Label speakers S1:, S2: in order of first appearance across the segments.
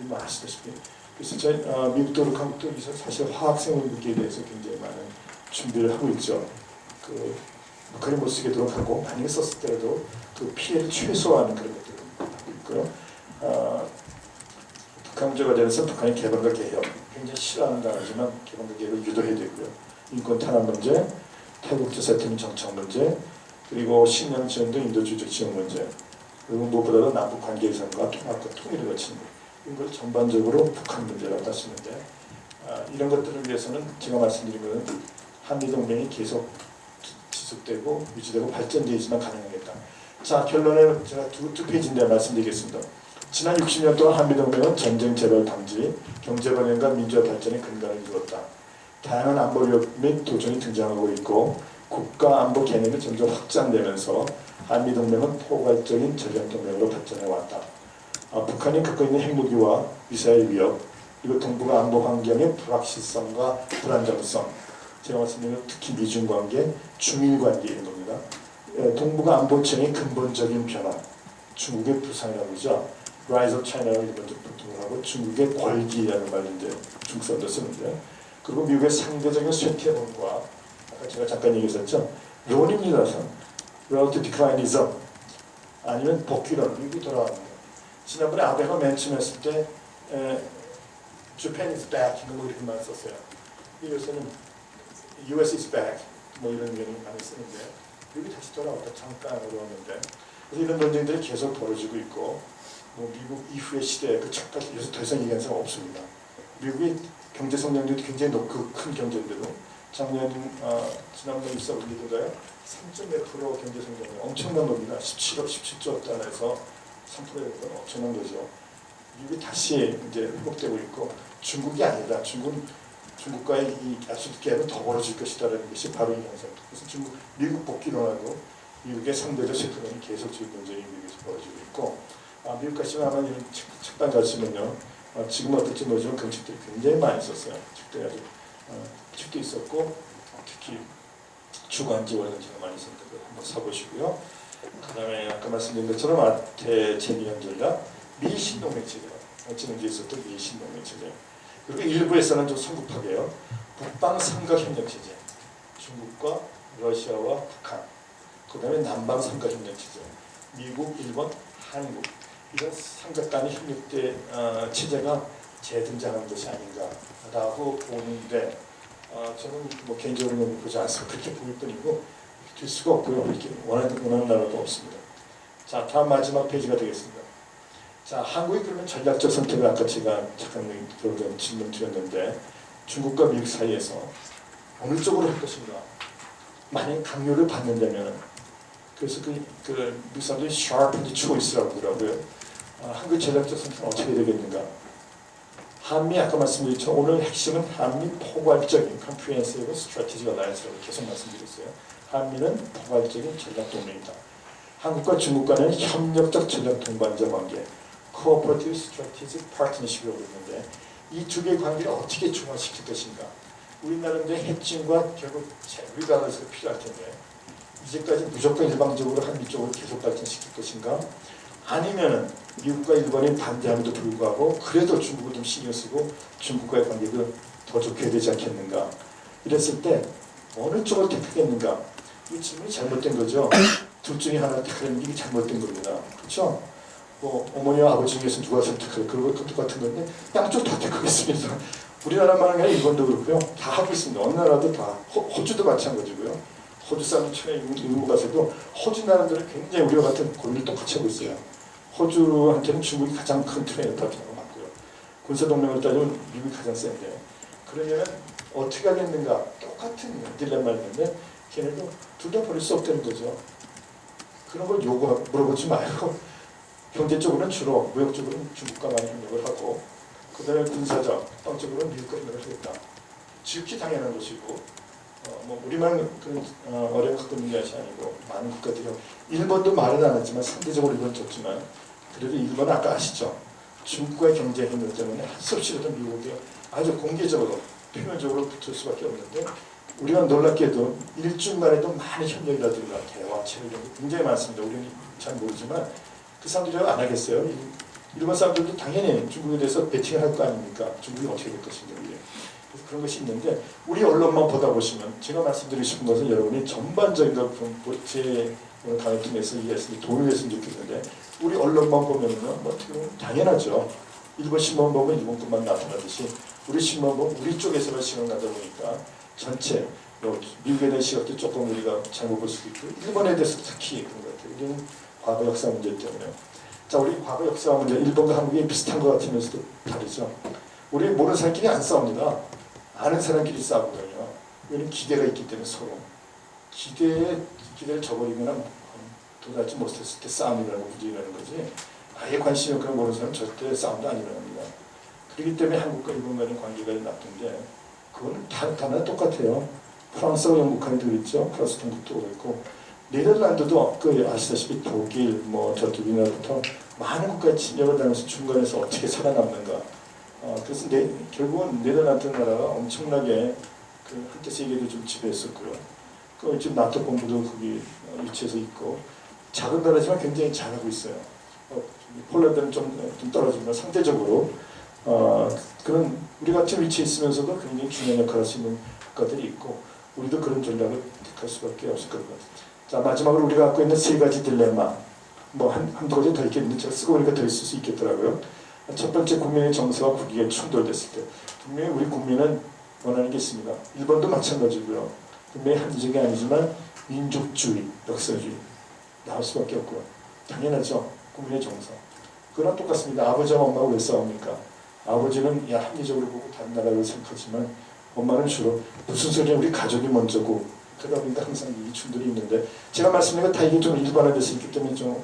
S1: 뭐 아시다시피. 그래서 저희 미국도 그렇고 한국도 사실 화학생물 무기에 대해서 굉장히 많은 준비를 하고 있죠. 그 북한이 못 쓰게도록 하고 만약에 썼을 때라도 그 피해를 최소화하는 그런 것들을 하고 있고요. 북한 문제 관련해서 북한이 개방과 개혁 굉장히 싫어하는 나라지만 개방과 개혁을 유도해야 되고요. 인권 탄압 문제, 태국제 세트민 정착 문제, 그리고 식량 지원도 인도주의적 지원 문제, 그리고 무엇보다도 남북 관계 개선과 통합과 통일을 거치는 것, 이런 걸 전반적으로 북한 문제라고 하시는데 이런 것들을 위해서는 제가 말씀드린 것은 한미동맹이 계속 지속되고 유지되고 발전되지만 가능하겠다. 자, 결론은 제가 두 페이지인데 말씀드리겠습니다. 지난 60년 동안 한미동맹은 전쟁 재발 방지, 경제 발전과 민주화 발전의 근간을 이루었다. 다양한 안보 위협 및 도전이 등장하고 있고 국가 안보 개념이 점점 확장되면서 한미동맹은 포괄적인 전략동맹으로 발전해왔다. 북한이 갖고 있는 핵무기와 미사일 위협, 그리고 동북아 안보 환경의 불확실성과 불안정성, 제가 말씀드린 특히 미중 관계, 중일 관계 이런 겁니다. 동북아 안보청의 근본적인 변화, 중국의 부상이라고 그러죠. Rise of China라고 일본적 보통을 하고 중국의 궐기라는 말인데 중국 사람도 쓰는데, 그리고 미국의 상대적인 쇠퇴론과 아까 제가 잠깐 얘기했었죠. 론입니다. Relative Declinism 아니면 복귀론, 미국이 돌아가는 거예요. 지난번에 아베가 맨 처음 했을 때 Japan is back 뭐 이렇게 말 썼어요. 요새는 US is back 뭐 이런 의견을 많이 쓰는데 미국이 다시 돌아왔다 잠깐 어려웠는데, 그래서 이런 논쟁들이 계속 벌어지고 있고 뭐 미국 이후의 시대 그 착각 요새 더 이상 얘기하는 사람 없습니다. 미국의 경제 성장률이 굉장히 높고 큰 경제인데도 작년 지난번에 입사 올리던가요? 3.몇% 경제 성장률 엄청난 겁니다. 17억 17조 달러에서 3%는 엄청난 거죠. 미국이 다시 이제 회복되고 있고 중국이 아니다. 중국과의 이 약속 갭은 더 벌어질 것이다라는 것이 바로 이 현상. 그래서 미국 복귀론하고 미국의 상대적 쇠퇴론이 계속 지금 논쟁이 미국에서 벌어지고 있고, 미국 같이는 아마 이런 책방 가시면요, 지금 어떨지 모르지만 그런 책들이 굉장히 많이 있었어요. 책들이 아주 책도 있었고 특히 주간지 원래 제가 많이 썼는데 한번 사보시고요. 그 다음에 아까 말씀드린 것처럼 아태 재미연 전략, 미신동맹 체제, 지난주에 있었던 미신동맹 체제, 그리고 일부에서는 좀 성급하게요. 북방 삼각협력 체제, 중국과 러시아와 북한, 그 다음에 남방 삼각협력 체제, 미국, 일본, 한국, 이런 삼각간의 협력대 체제가 재등장한 것이 아닌가라고 보는데, 저는 뭐 개인적으로는 보지 않습니다. 그렇게 보일 뿐이고 될 수가 없고요. 이렇게 원하는 나라도 없습니다. 자, 다음 마지막 페이지가 되겠습니다. 자, 한국이 그러면 전략적 선택을 아까 제가 잠깐 질문 드렸는데 중국과 미국 사이에서 어느 쪽으로 할 것인가? 만약 강요를 받는다면, 그래서 그 미국 사람들이 sharp choice라고 그러더라고요. 한국의 전략적 선택은 어떻게 되겠는가? 한미 아까 말씀드렸죠. 오늘 핵심은 한미 포괄적인 comprehensive strategic alliance라고 계속 말씀드렸어요. 한미는 포괄적인 전략 동맹이다. 한국과 중국 간의 협력적 전략 동반자 관계, cooperative strategic partnership이라고 있는데 이 두 개의 관계를 어떻게 중화시킬 것인가? 우리나라의 핵심과 결국 리밸런스가 필요할 텐데 이제까지 무조건 일방적으로 한미 쪽으로 계속 발전시킬 것인가? 아니면은 미국과 일본이 반대함에도 불구하고 그래도 중국을 좀 신경 쓰고 중국과의 관계도 더 좋게 되지 않겠는가? 이랬을 때 어느 쪽을 택하겠는가? 이 질문이 잘못된 거죠. 둘 중에 하나를 택하는 게 잘못된 겁니다. 그렇죠? 뭐 어머니와 아버지 중에서 누가 선택할 그런 것도 똑같은 건데 양쪽 다 택하겠습니다. 우리나라만 아니라 일본도 그렇고요. 다 하고 있습니다. 어느 나라도 다. 호주도 마찬가지고요. 호주 사람 처음에 일본 가서도 호주 나라들은 굉장히 우리와 같은 고민을 똑같이 하고 있어요. 호주한테는 중국이 가장 큰 트레이너 파트너가 맞고요. 군사동맹을 따지면 미국이 가장 센데요. 그러면 어떻게 하겠는가? 똑같은 딜레마가 있는데 걔네도 둘 다 버릴 수 없다는 거죠. 그런 걸 물어보지 말고 경제적으로는 주로, 무역적으로는 중국과 많이 협력을 하고 그 다음에 군사적, 땅적으로는 미국과 협력을 하겠다. 지극히 당연한 것이고 뭐 우리만 그런 어려움 갖고 있는 것이 아니고 많은 국가들이, 일본도 말은 안 했지만 상대적으로 일본은 좋지만 그래도 일본은 아까 아시죠? 중국과의 경제 협력 때문에 할 수 없이라도 미국이 아주 공개적으로 표면적으로 붙을 수밖에 없는데 우리가 놀랍게도 일중간에도 많은 협력이라든가 대화, 체류 굉장히 많습니다. 우리는 잘 모르지만 그 사람들이 안 하겠어요. 일본 사람들도 당연히 중국에 대해서 배팅을 할 거 아닙니까? 중국이 어떻게 될 것인가. 그래서 그런 것이 있는데 우리 언론만 보다 보시면 제가 말씀드리고 싶은 것은 여러분이 전반적인 제 강의 통해서 이해했으니 도움이 됐으면 좋겠는데 우리 언론만 보면은 뭐 어떻게 보면 당연하죠. 일본 신문 보면 일본뿐만 나타나듯이 우리 신문 보면 우리 쪽에서만 시각 나다 보니까 전체 미국에 대한 시각도 조금 우리가 잘못 볼 수도 있고 일본에 대해서 특히 그런 것 같아요. 우리는 과거 역사 문제 때문에. 자, 우리 과거 역사 문제 일본과 한국이 비슷한 것 같으면서도 다르죠. 우리 모르는 사람끼리 안 싸웁니다. 아는 사람끼리 싸우거든요. 왜냐면 기대가 있기 때문에 서로 기대를 저버리면 도달지 못했을 때 싸움이 일어나고 문제 일어나는 거지. 아예 관심이 없거나 모르는 사람은 절대 싸움도 안 일어납니다. 그렇기 때문에 한국과 일본 간의 관계가 나쁜데 그건 다 똑같아요. 프랑스와 영국한도 그랬죠. 프랑스 동국도 그랬고 네덜란드도 그 아시다시피 독일 뭐 저쪽 우리나라부터 많은 국가의 침략을 당해서 중간에서 어떻게 살아남는가. 그래서 결국은 네덜란드 나라가 엄청나게 그 한때 세계를 좀 지배했었고요. 그 지금 나토 본부도 거기 위치해서 있고 작은 나라지만 굉장히 잘하고 있어요. 폴란드는 좀 떨어지면 상대적으로 그런 우리 같은 위치에 있으면서도 굉장히 중요한 역할을 할 수 있는 국가들이 있고 우리도 그런 전략을 택할 수밖에 없을 것 같아요. 자, 마지막으로 우리가 갖고 있는 세 가지 딜레마 뭐 한두 가지 더 있겠는데 제가 쓰고 보니까 더 있을 수 있겠더라고요. 첫 번째, 국민의 정서와 국익에 충돌됐을 때 분명히 우리 국민은 원하는 게 있습니다. 일본도 마찬가지고요. 분명히 한국이 아니지만 민족주의, 역사주의 나올 수밖에 없고요. 당연하죠. 국민의 정서. 그거랑 똑같습니다. 아버지와 엄마가 왜 싸웁니까? 아버지는 합리적으로 보고 다른 나라를 생각하지만 엄마는 주로 무슨 소리냐 우리 가족이 먼저고 그러다 보니까 항상 이 충돌이 있는데 제가 말씀드린 건 다 이게 좀 일반화돼서 있기 때문에 좀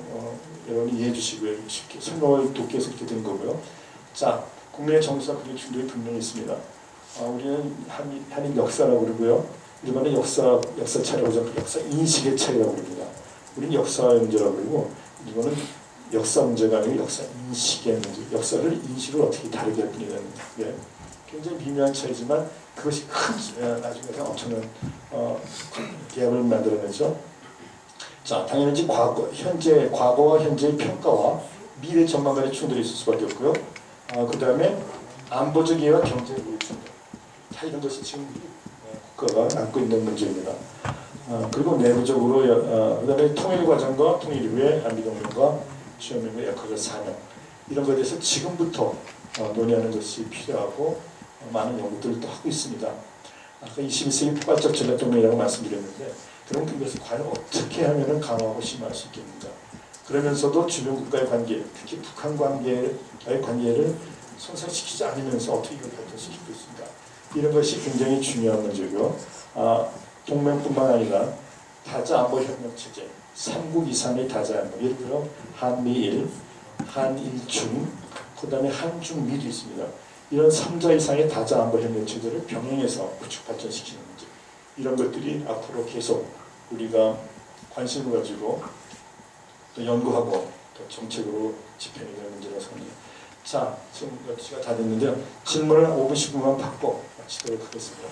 S1: 여러분이 이해해 주시고요. 쉽게 설명을 돕기 위해서 이렇게 된 거고요. 자, 국민의 정서와 국민의 충돌이 분명히 있습니다. 우리는 한인 역사라고 그러고요. 일본은 역사 차이라고 하죠. 역사 인식의 차이라고 그럽니다. 우리는 역사 문제라고 그러고 일본은 역사 문제가 아니고 역사 인식의 문제, 역사를 인식을 어떻게 다르게 할 뿐이라는 게 굉장히 미묘한 차이지만 그것이 큰 나중에 엄청난 기합을 만들어내죠. 자, 당연히 과거와 현재의 평가와 미래 전망 간의 충돌이 있을 수밖에 없고요. 그 다음에 안보적 이해와 경제적 이해 충돌. 다 이런 것이 지금 국가가 안고 있는 문제입니다. 그리고 내부적으로 그 다음에 통일 과정과 통일 이후에 한미동맹과 취업민의 역학을 사냥 이런 것에 대해서 지금부터 논의하는 것이 필요하고 많은 연구들을 또 하고 있습니다. 아까 21세기 포괄적 전략동맹이라고 말씀드렸는데 그럼 그것을 과연 어떻게 하면 강화하고 심화할 수 있겠는가. 그러면서도 주변 국가의 관계, 특히 북한과의 관계를 손상시키지 않으면서 어떻게 이걸 발전시킬 수 있습니까. 이런 것이 굉장히 중요한 문제고요. 동맹뿐만 아니라 다자안보협력체제, 3국 이상의 다자안보, 예를 들어 한미일, 한일중, 그 다음에 한중미도 있습니다. 이런 3자 이상의 다자안보협력체제를 병행해서 구축 발전시키는 문제, 이런 것들이 앞으로 계속 우리가 관심을 가지고 또 연구하고 또 정책으로 집행이 되는 문제라고 생각합니다. 자, 지금 몇 시가 다 됐는데요. 질문을 5분 10분만 받고 마치도록 하겠습니다.